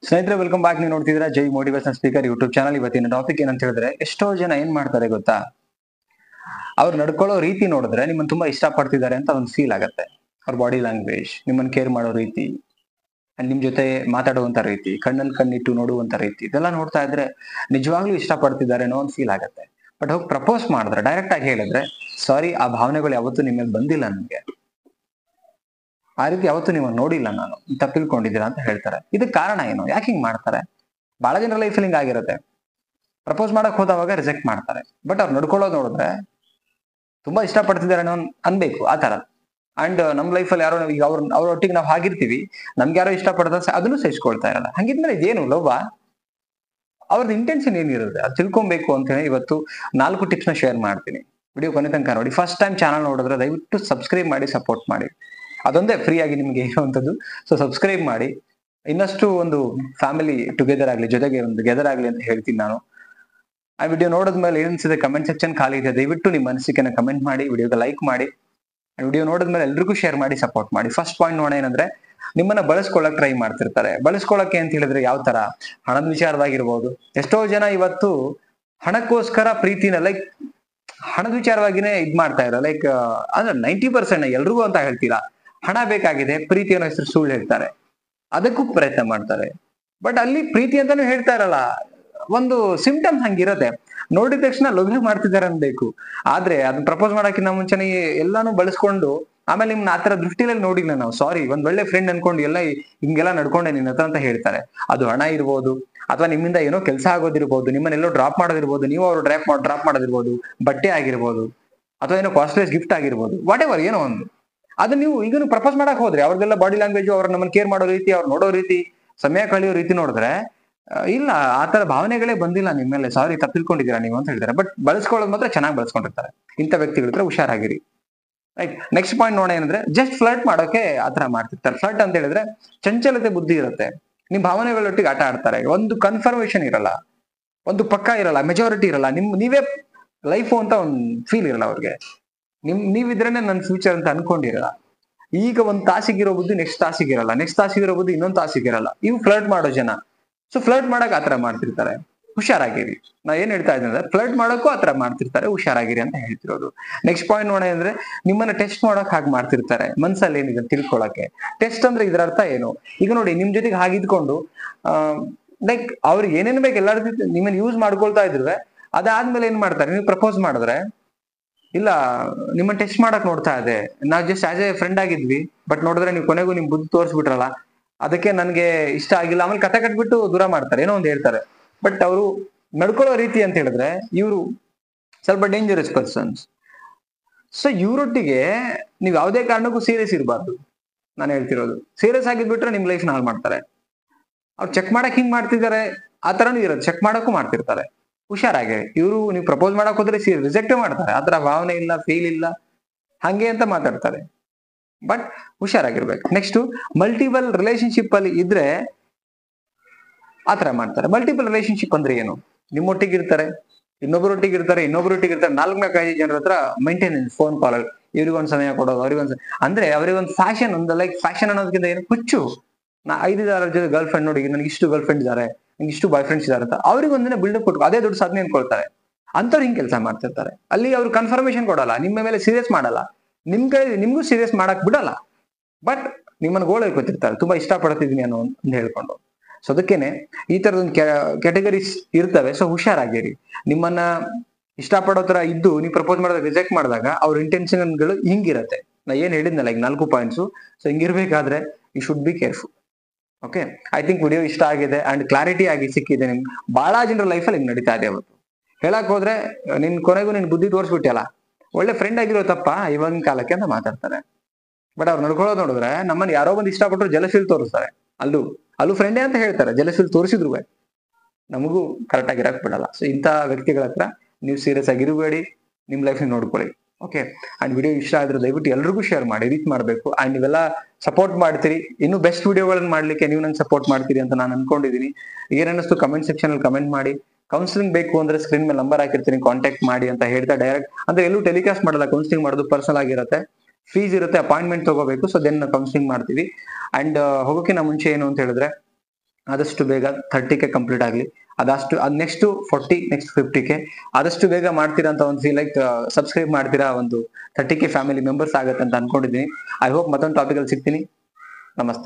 ಸ್ನೇಹಿತರೆ, welcome back. ನೀವು ನೋಡ್ತಿದ್ದೀರಾ ಜೈ ಮೋಟಿವೇಶನ್ ಸ್ಪೀಕರ್ ಯೂಟ್ಯೂಬ್ ಚಾನಲ್. ಇವತ್ತಿನ ಟಾಪಿಕ್ ಏನಂತ ಹೇಳಿದ್ರೆ, ಎಷ್ಟೋ ಜನ ಏನ್ ಮಾಡ್ತಾರೆ ಗೊತ್ತಾ, ಅವ್ರು ನಡ್ಕೊಳ್ಳೋ ರೀತಿ ನೋಡಿದ್ರೆ ನಿಮ್ಮನ್ನ ತುಂಬಾ ಇಷ್ಟ ಪಡ್ತಿದ್ದಾರೆ ಅಂತ ಒಂದು ಫೀಲ್ ಆಗತ್ತೆ. ಅವ್ರ ಬಾಡಿ ಲ್ಯಾಂಗ್ವೇಜ್, ನಿಮ್ಮನ್ನ ಕೇರ್ ಮಾಡೋ ರೀತಿ, ಅಂಡ್ ನಿಮ್ ಜೊತೆ ಮಾತಾಡುವಂತ ರೀತಿ, ಕಣ್ಣಲ್ಲಿ ಕಣ್ಣಿಟ್ಟು ನೋಡುವಂತ ರೀತಿ, ಇದೆಲ್ಲ ನೋಡ್ತಾ ಇದ್ರೆ ನಿಜವಾಗ್ಲೂ ಇಷ್ಟ ಪಡ್ತಿದ್ದಾರೆ ಅನ್ನೋ ಒಂದು ಫೀಲ್ ಆಗತ್ತೆ. ಬಟ್ ಹೋಗಿ ಪ್ರಪೋಸ್ ಮಾಡಿದ್ರೆ, ಡೈರೆಕ್ಟ್ ಆಗಿ ಹೇಳಿದ್ರೆ, ಸಾರಿ, ಆ ಭಾವನೆಗಳು ಯಾವತ್ತೂ ನಿಮ್ಮ ಮೇಲೆ ಬಂದಿಲ್ಲ ನನಗೆ, ಆ ರೀತಿ ಯಾವತ್ತೂ ನೀವು ನೋಡಿಲ್ಲ, ನಾನು ತಪ್ಪಿಲ್ಕೊಂಡಿದ್ದೀರಾ ಅಂತ ಹೇಳ್ತಾರೆ. ಇದಕ್ಕೆ ಕಾರಣ ಏನು, ಯಾಕೆ ಹಿಂಗ್ ಮಾಡ್ತಾರೆ? ಬಹಳ ಜನರ ಲೈಫಲ್ಲಿ ಹಿಂಗ್ ಆಗಿರುತ್ತೆ. ಪ್ರಪೋಸ್ ಮಾಡಕ್ ಹೋದವಾಗ ರಿಜೆಕ್ಟ್ ಮಾಡ್ತಾರೆ. ಬಟ್ ಅವ್ರು ನಡ್ಕೊಳ್ಳೋದು ನೋಡಿದ್ರೆ ತುಂಬಾ ಇಷ್ಟ ಪಡ್ತಿದ್ದಾರೆ ಅನ್ನೋ ಅನ್ಬೇಕು ಆ ತರ. ಅಂಡ್ ನಮ್ ಲೈಫಲ್ಲಿ ಯಾರೋ ಈಗ ಅವ್ರ ಒಟ್ಟಿಗೆ ನಾವು ಹಾಗಿರ್ತೀವಿ, ನಮ್ಗೆ ಯಾರೋ ಇಷ್ಟ ಪಡ್ದ ಅದನ್ನು ಸಹಿಸ್ಕೊಳ್ತಾ ಇರಲ್ಲ. ಹಂಗಿದ್ಮೇಲೆ ಇದೇನು ಲೋಭ? ಅವ್ರದ್ದು ಇಂಟೆನ್ಷನ್ ಏನಿರುತ್ತೆ ಅದು ತಿಳ್ಕೊಬೇಕು ಅಂತ ಹೇಳಿ ಇವತ್ತು 4 ಟಿಪ್ಸ್ ನ ಶೇರ್ ಮಾಡ್ತೀನಿ. ವಿಡಿಯೋ ಕೊನೆ ತನಕ ನೋಡಿ. ಫಸ್ಟ್ ಟೈಮ್ ಚಾನಲ್ ನೋಡಿದ್ರೆ ದಯವಿಟ್ಟು ಸಬ್ಸ್ಕ್ರೈಬ್ ಮಾಡಿ, ಸಪೋರ್ಟ್ ಮಾಡಿ. ಅದೊಂದೇ ಫ್ರೀ ಆಗಿ ನಿಮ್ಗೆ ಇರುವಂತದ್ದು. ಸೊ ಸಬ್ಸ್ಕ್ರೈಬ್ ಮಾಡಿ, ಇನ್ನಷ್ಟು ಒಂದು ಫ್ಯಾಮಿಲಿ ಟುಗೆದರ್ ಆಗ್ಲಿ, ಜೊತೆಗೆ ಒಂದು ಗೆದರ್ ಆಗ್ಲಿ ಅಂತ ಹೇಳ್ತೀನಿ ನಾನು. ಆ ವಿಡಿಯೋ ನೋಡಿದ್ಮೇಲೆ ಏನಿಸಿದೆ ಕಮೆಂಟ್ ಸೆಕ್ಷನ್ ಖಾಲಿ ಇದೆ, ದಯವಿಟ್ಟು ನಿಮ್ಮ ಅನಿಸಿಕೆನ ಕಮೆಂಟ್ ಮಾಡಿ, ವಿಡಿಯೋಗೆ ಲೈಕ್ ಮಾಡಿ, ವಿಡಿಯೋ ನೋಡಿದ್ಮೇಲೆ ಎಲ್ರಿಗೂ ಶೇರ್ ಮಾಡಿ, ಸಪೋರ್ಟ್ ಮಾಡಿ. ಫಸ್ಟ್ ಪಾಯಿಂಟ್ ನೋಡೋಣ ಏನಂದ್ರೆ, ನಿಮ್ಮನ್ನ ಬಳಸ್ಕೊಳ್ಳಕ್ ಟ್ರೈ ಮಾಡ್ತಿರ್ತಾರೆ. ಬಳಸ್ಕೊಳ್ಳಕ್ಕೆ ಅಂತ ಹೇಳಿದ್ರೆ ಯಾವ ತರ? ಹಣದ ವಿಚಾರವಾಗಿರ್ಬೋದು. ಎಷ್ಟೋ ಜನ ಇವತ್ತು ಹಣಕ್ಕೋಸ್ಕರ ಪ್ರೀತಿನ ಹಣದ ವಿಚಾರವಾಗಿನೇ ಇದ್ ಮಾಡ್ತಾ ಇದ್ದಾರೆ. ಅಂದ್ರೆ 90% ಎಲ್ರಿಗೂ ಅಂತ ಹೇಳ್ತೀರಾ, ಹಣ ಬೇಕಾಗಿದೆ, ಪ್ರೀತಿ ಅನ್ನೋ ಹೆಸರು ಸುಳ್ಳು ಹೇಳ್ತಾರೆ, ಅದಕ್ಕೂ ಪ್ರಯತ್ನ ಮಾಡ್ತಾರೆ. ಬಟ್ ಅಲ್ಲಿ ಪ್ರೀತಿ ಅಂತಾನು ಹೇಳ್ತಾ ಇರಲ್ಲ, ಒಂದು ಸಿಂಪ್ಟಮ್ಸ್ ಹಂಗಿರತ್ತೆ. ನೋಡಿದ ತಕ್ಷಣ ಲವ್ ಮಾಡ್ತಿದ್ದಾರೆ ಅನ್ಬೇಕು, ಆದ್ರೆ ಅದನ್ನ ಪ್ರಪೋಸ್ ಮಾಡಕ್ಕಿಂತ ಮುಂಚೆನೆ ಎಲ್ಲಾನು ಬಳಸ್ಕೊಂಡು ಆಮೇಲೆ ನಿಮ್ನ ಆತರ ದೃಷ್ಟಿಯಲ್ಲಿ ನೋಡಿಲ್ಲ ನಾವು, ಸಾರಿ, ಒಂದ್ ಒಳ್ಳೆ ಫ್ರೆಂಡ್ ಅನ್ಕೊಂಡು ಎಲ್ಲ ಹಿಂಗೆಲ್ಲ ನಡ್ಕೊಂಡೆ ನಿನ್ನ ಹತ್ರ ಅಂತ ಹೇಳ್ತಾರೆ. ಅದು ಹಣ ಇರ್ಬೋದು, ಅಥವಾ ನಿಮ್ಮಿಂದ ಏನೋ ಕೆಲಸ ಆಗೋದಿರ್ಬೋದು, ನಿಮ್ಮನ್ನೆಲ್ಲೋ ಡ್ರಾಪ್ ಮಾಡೋದಿರ್ಬೋದು, ನೀವು ಅವ್ರು ಡ್ರಾಪ್ ಮಾಡೋದಿರ್ಬೋದು, ಬಟ್ಟೆ ಆಗಿರ್ಬೋದು, ಅಥವಾ ಏನೋ ಕಾಸ್ಟ್ಲೆಸ್ ಗಿಫ್ಟ್ ಆಗಿರ್ಬೋದು, ವಾಟ್ ಎವರ್, ಏನೋ ಒಂದು. ಅದು ನೀವು ಈಗ ಪ್ರಪೋಸ್ ಮಾಡಕ್ ಹೋದ್ರೆ ಅವ್ರದ್ದೆಲ್ಲ ಬಾಡಿ ಲ್ಯಾಂಗ್ವೇಜ್, ಅವ್ರ ನಮ್ಮನ್ನ ಕೇರ್ ಮಾಡೋ ರೀತಿ, ಅವ್ರು ನೋಡೋ ರೀತಿ, ಸಮಯ ಕಳೆಯೋ ರೀತಿ ನೋಡಿದ್ರೆ ಇಲ್ಲ, ಆತರ ಭಾವನೆಗಳೇ ಬಂದಿಲ್ಲ ನಿಮ್ಮ ಮೇಲೆ, ಸಾರಿ, ತಪ್ಪಿಲ್ಕೊಂಡಿದ್ದೀರಾ ನೀವು ಅಂತ ಹೇಳ್ತಾರೆ. ಬಟ್ ಬಳಸ್ಕೊಳ್ಳೋದು ಮಾತ್ರ ಚೆನ್ನಾಗಿ ಬಳಸ್ಕೊಂಡಿರ್ತಾರೆ. ಇಂಥ ವ್ಯಕ್ತಿಗಳ ಹತ್ರ ಹುಷಾರಾಗಿರಿ. ರೈಟ್. ನೆಕ್ಸ್ಟ್ ಪಾಯಿಂಟ್ ನೋಡೋಣ ಏನಂದ್ರೆ, ಜಸ್ಟ್ ಫ್ಲರ್ಟ್ ಮಾಡೋಕೆ ಆತರ ಮಾಡ್ತಿರ್ತಾರೆ. ಫ್ಲರ್ಟ್ ಅಂತ ಹೇಳಿದ್ರೆ ಚಂಚಲತೆ ಬುದ್ಧಿ ಇರುತ್ತೆ, ನಿಮ್ ಭಾವನೆಗಳೊಟ್ಟಿಗೆ ಆಟ ಆಡ್ತಾರೆ. ಒಂದು ಕನ್ಫರ್ಮೇಶನ್ ಇರಲ್ಲ, ಒಂದು ಪಕ್ಕ ಇರಲ್ಲ, ಮೆಜಾರಿಟಿ ಇರಲ್ಲ, ನೀವೇ ಲೈಫು ಅಂತ ಒಂದು ಫೀಲ್ ಇರಲ್ಲ ಅವ್ರಿಗೆ. ನೀವಿದ್ರೇನೆ ನನ್ನ ಫ್ಯೂಚರ್ ಅಂತ ಅನ್ಕೊಂಡಿರಲ್ಲ. ಈಗ ಒಂದ್ ತಾಸಿಗಿರೋ ಬುದ್ಧಿ ನೆಕ್ಸ್ಟ್ ತಾಸಿಗಿರಲ್ಲ, ನೆಕ್ಸ್ಟ್ ತಾಸಿಗಿರೋ ಬುದ್ಧಿ ಇನ್ನೊಂದ್ ತಾಸಿಗಿರಲ್ಲ. ಇವು ಫ್ಲರ್ಟ್ ಮಾಡೋ ಜನ. ಸೊ ಫ್ಲರ್ಟ್ ಮಾಡಕ್ ಆತರ ಮಾಡ್ತಿರ್ತಾರೆ, ಹುಷಾರಾಗಿರಿ. ನಾ ಏನ್ ಹೇಳ್ತಾ ಇದ್ದೀನಿ ಅಂದ್ರೆ, ಫ್ಲರ್ಟ್ ಮಾಡೋಕ್ಕೂ ಆತರ ಮಾಡ್ತಿರ್ತಾರೆ, ಹುಷಾರಾಗಿರಿ ಅಂತ ಹೇಳ್ತಿರೋದು. ನೆಕ್ಸ್ಟ್ ಪಾಯಿಂಟ್ ನೋಡ ಅಂದ್ರೆ, ನಿಮ್ಮನ್ನ ಟೆಸ್ಟ್ ಮಾಡಕ್ ಹಾಗೆ ಮಾಡ್ತಿರ್ತಾರೆ. ಮನ್ಸಲ್ಲಿ ಏನಿದೆ ತಿಳ್ಕೊಳಕ್ಕೆ. ಟೆಸ್ಟ್ ಅಂದ್ರೆ ಇದ್ರ ಅರ್ಥ ಏನು? ಈಗ ನೋಡಿ, ನಿಮ್ ಜೊತೆಗೆ ಹಾಗಿದ್ಕೊಂಡು ಅವ್ರಿಗೆ ಏನೇನ್ ಬೇಕು ಎಲ್ಲ ರೀತಿ ನಿಮ್ಮನ್ನ ಯೂಸ್ ಮಾಡ್ಕೊಳ್ತಾ ಇದ್ರು. ಅದಾದ್ಮೇಲೆ ಏನ್ ಮಾಡ್ತಾರೆ, ನೀವು ಪ್ರಪೋಸ್ ಮಾಡಿದ್ರೆ, ಇಲ್ಲ, ನಿಮ್ಮನ್ನ ಟೆಸ್ಟ್ ಮಾಡಕ್ ನೋಡ್ತಾ ಇದೆ, ನಾವ್ ಜಸ್ಟ್ ಆಸ್ ಎ ಫ್ರೆಂಡ್ ಆಗಿದ್ವಿ, ಬಟ್ ನೋಡಿದ್ರೆ ನೀವು ಕೊನೆಗೂ ನಿಮ್ ಬುದ್ಧಿ ತೋರಿಸ್ಬಿಟ್ರಲ್ಲ, ಅದಕ್ಕೆ ನನ್ಗೆ ಇಷ್ಟ ಆಗಿಲ್ಲ, ಆಮೇಲೆ ಕತೆ ಕಟ್ಬಿಟ್ಟು ದೂರ ಮಾಡ್ತಾರೆ, ಏನೋ ಒಂದು ಹೇಳ್ತಾರೆ. ಬಟ್ ಅವರು ನಡ್ಕೊಳ್ಳೋ ರೀತಿ ಅಂತ ಹೇಳಿದ್ರೆ ಇವರು ಸ್ವಲ್ಪ ಡೇಂಜರಸ್ ಪರ್ಸನ್ಸ್. ಸೊ ಇವರೊಟ್ಟಿಗೆ ನೀವು ಯಾವುದೇ ಕಾರಣಕ್ಕೂ ಸೀರಿಯಸ್ ಇರಬಾರ್ದು. ನಾನು ಹೇಳ್ತಿರೋದು, ಸೀರಿಯಸ್ ಆಗಿದ್ಬಿಟ್ರೆ ನಿಮ್ ಲೈಫ್ ಹಾಳು ಮಾಡ್ತಾರೆ. ಅವ್ರು ಚೆಕ್ ಮಾಡಕ್ ಹಿಂಗ್ ಮಾಡ್ತಿದ್ದಾರೆ, ಆ ತರನು ಇರೋದು, ಚೆಕ್ ಮಾಡಕ್ಕೂ ಮಾಡ್ತಿರ್ತಾರೆ. ಹುಷಾರಾಗಿ ಇವರು, ನೀವು ಪ್ರಪೋಸ್ ಮಾಡಕ್ ಹೋದ್ರೆ ರಿಜೆಕ್ಟ್ ಮಾಡ್ತಾರೆ. ಆತರ ಭಾವನೆ ಇಲ್ಲ, ಫೀಲ್ ಇಲ್ಲ, ಹಂಗೆ ಅಂತ ಮಾತಾಡ್ತಾರೆ. ಬಟ್ ಹುಷಾರಾಗಿರ್ಬೇಕು. ನೆಕ್ಸ್ಟ್, ಮಲ್ಟಿಪಲ್ ರಿಲೇಶನ್ಶಿಪ್ ಅಲ್ಲಿ ಇದ್ರೆ ಆತರ ಮಾಡ್ತಾರೆ. ಮಲ್ಟಿಪಲ್ ರಿಲೇಶನ್ಶಿಪ್ ಅಂದ್ರೆ ಏನು? ನಿಮ್ಮೊಟ್ಟಿಗೆ ಇರ್ತಾರೆ, ಇನ್ನೊಬ್ಬರೊಟ್ಟಿಗೆ ಇರ್ತಾರೆ, 4-5 ಜನರ ಹತ್ರ ಮೈಂಟೆನೆನ್ಸ್, ಫೋನ್ ಕಾಲ್, ಇವ್ರಿಗೊಂದ್ ಸಮಯ ಕೊಡೋದು, ಅಂದ್ರೆ ಅವರಿಗೊಂದು ಫ್ಯಾಷನ್, ಒಂದು ಫ್ಯಾಷನ್ ಅನ್ನೋದಕ್ಕಿಂತ ಏನು, ಹುಚ್ಚು. ನಾ 5 ಜೊತೆ ಗರ್ಲ್ ಫ್ರೆಂಡ್ ನೋಡಿ, ನನಗೆ ಇಷ್ಟು ಗರ್ಲ್ ಫ್ರೆಂಡ್ ಇದಾರೆ, ನಂಗೆ ಇಷ್ಟು ಬಾಯ್ ಫ್ರೆಂಡ್ಸ್ ಇದಾರೆ ಅಂತ ಅವ್ರಿಗೊಂದಿನ ಬಿಲ್ಡಪ್ ಕೊಟ್ಟು ಅದೇ ದೊಡ್ಡ ಸಾಧನೆ ಅನ್ಕೊಳ್ತಾರೆ. ಅಂತವ್ರು ಹಿಂಗ್ ಕೆಲಸ ಮಾಡ್ತಿರ್ತಾರೆ. ಅಲ್ಲಿ ಅವ್ರು ಕನ್ಫರ್ಮೇಶನ್ ಕೊಡಲ್ಲ, ನಿಮ್ಮ ಮೇಲೆ ಸೀರಿಯಸ್ ಮಾಡಲ್ಲ, ನಿಮ್ಗೂ ಸೀರಿಯಸ್ ಮಾಡಕ್ ಬಿಡಲ್ಲ. ಬಟ್ ನಿಮ್ಮನ್ನ ಗೋಳ ಇಟ್ಕೊತಿರ್ತಾರೆ, ತುಂಬಾ ಇಷ್ಟ ಪಡ್ತಿದೀನಿ ಅನ್ನೋ ಅಂತ ಹೇಳ್ಕೊಂಡು. ಸೊ ಅದಕ್ಕೇನೆ ಈ ತರದೊಂದು ಕ್ಯಾಟಗರೀಸ್ ಇರ್ತವೆ. ಸೊ ಹುಷಾರಾಗಿರಿ. ನಿಮ್ಮನ್ನ ಇಷ್ಟಪಡೋ ತರ ಇದ್ದು ನೀವು ಪ್ರಪೋಸ್ ಮಾಡಿದಾಗ ರಿಜೆಕ್ಟ್ ಮಾಡಿದಾಗ ಅವ್ರ ಇಂಟೆನ್ಷನ್ಗಳು ಹಿಂಗಿರತ್ತೆ. ನಾ ಏನ್ ಹೇಳಿದ್ನಲ್ಲ ಈಗ 4 ಪಾಯಿಂಟ್ಸ್. ಸೊ ಹಿಂಗಿರ್ಬೇಕಾದ್ರೆ you should be careful. Okay, I think video ಇಷ್ಟ ಆಗಿದೆ ಅಂಡ್ ಕ್ಲಾರಿಟಿ ಆಗಿ ಸಿಕ್ಕಿದೆ. ನಿಮ್ಗೆ ಬಹಳ ಜನರ ಲೈಫಲ್ಲಿ ಹಿಂಗ್ ನಡೀತಾ ಇದೆ. ಅವತ್ತು ಹೇಳಕ್ ಹೋದ್ರೆ ಕೊನೆಗೂ ನಿನ್ ಬುದ್ಧಿ ತೋರಿಸ್ಬಿಟ್ಟಲ್ಲ, ಒಳ್ಳೆ ಫ್ರೆಂಡ್ ಆಗಿರೋ ತಪ್ಪ ಇವಾಗಿನ ಕಾಲಕ್ಕೆ ಅಂತ ಮಾತಾಡ್ತಾರೆ. ಬಟ್ ಅವ್ರು ನಡ್ಕೊಳ್ಳೋದು ನೋಡಿದ್ರೆ, ನಮ್ಮನ್ನ ಯಾರೋ ಬಂದು ಇಷ್ಟಪಟ್ಟರು ಜಲಫೀಲ್ ತೋರಿಸ್ತಾರೆ. ಅಲ್ಲೂ ಫ್ರೆಂಡೇ ಅಂತ ಹೇಳ್ತಾರೆ, ಜಲಫೀಲ್ ತೋರಿಸಿದ್ರು ನಮಗೂ ಕರೆಕ್ಟ್ ಆಗಿರಕ್ ಬಿಡಲ್ಲ. ಸೊ ಇಂಥ ವ್ಯಕ್ತಿಗಳ ಹತ್ರ ನೀವು ಸೀರಿಯಸ್ ಆಗಿರಬೇಡಿ, ನಿಮ್ ಲೈಫ್ ನೋಡ್ಕೊಳ್ಳಿ. ಓಕೆ, ಅಂಡ್ ವಿಡಿಯೋ ಇಷ್ಟ ಆದ್ರೆ ದಯವಿಟ್ಟು ಎಲ್ರಿಗೂ ಶೇರ್ ಮಾಡಿ, ರೀಚ್ ಮಾಡಬೇಕು. ಅಂಡ್ ನೀವೆಲ್ಲ ಸಪೋರ್ಟ್ ಮಾಡ್ತೀರಿ, ಇನ್ನು ಬೆಸ್ಟ್ ವಿಡಿಯೋಗಳನ್ನ ಮಾಡ್ಲಿಕ್ಕೆ ನೀವು ನಂಗೆ ಸಪೋರ್ಟ್ ಮಾಡ್ತೀರಿ ಅಂತ ನಾನು ಅನ್ಕೊಂಡಿದೀನಿ. ಏನನ್ನಿಸ್ತು ಕಮೆಂಟ್ ಸೆಕ್ಷನ್ ಅಲ್ಲಿ ಕಮೆಂಟ್ ಮಾಡಿ. ಕೌನ್ಸಿಲಿಂಗ್ ಬೇಕು ಅಂದ್ರೆ ಸ್ಕ್ರೀನ್ ಮೇಲೆ ನಂಬರ್ ಹಾಕಿರ್ತೀನಿ, ಕಾಂಟ್ಯಾಕ್ಟ್ ಮಾಡಿ ಅಂತ ಹೇಳ್ತಾ ಡೈರೆಕ್ಟ್ ಅಂದ್ರೆ ಎಲ್ಲೂ ಟೆಲಿಕಾಸ್ಟ್ ಮಾಡಲ್ಲ. ಕೌನ್ಸಿಲಿಂಗ್ ಮಾಡೋದು ಪರ್ಸನಲ್ ಆಗಿರುತ್ತೆ, ಫೀಸ್ ಇರುತ್ತೆ, ಅಪಾಯಿಂಟ್ಮೆಂಟ್ ತಗೋಬೇಕು. ಸೊ ದೆನ್ ಕೌನ್ಸಿಲಿಂಗ್ ಮಾಡ್ತೀವಿ. ಅಂಡ್ ಹೋಗೋಕ್ಕಿಂತ ಮುಂಚೆ ಏನು ಅಂತ ಹೇಳಿದ್ರೆ, ಆದಷ್ಟು ಬೇಗ 30K ಕಂಪ್ಲೀಟ್ ಆಗ್ಲಿ. ಅದ್ ನೆಕ್ಸ್ಟ್ 40, ನೆಕ್ಸ್ಟ್ 50K ಆದಷ್ಟು ಬೇಗ ಮಾಡ್ತೀರಾ ಅಂತ ಒಂದು ಫೀಲ್, ಲೈಕ್ ಸಬ್ಸ್ಕ್ರೈಬ್ ಮಾಡ್ತೀರಾ, ಒಂದು 30K ಫ್ಯಾಮಿಲಿ ಮೆಂಬರ್ಸ್ ಆಗತ್ತೆ ಅಂತ ಅನ್ಕೊಂಡಿದ್ದೀನಿ. ಐ ಹೋಪ್ ಮತ್ತೊಂದು ಟಾಪಿಕ್ ಅಲ್ಲಿ ಸಿಗ್ತೀನಿ. ನಮಸ್ತೆ.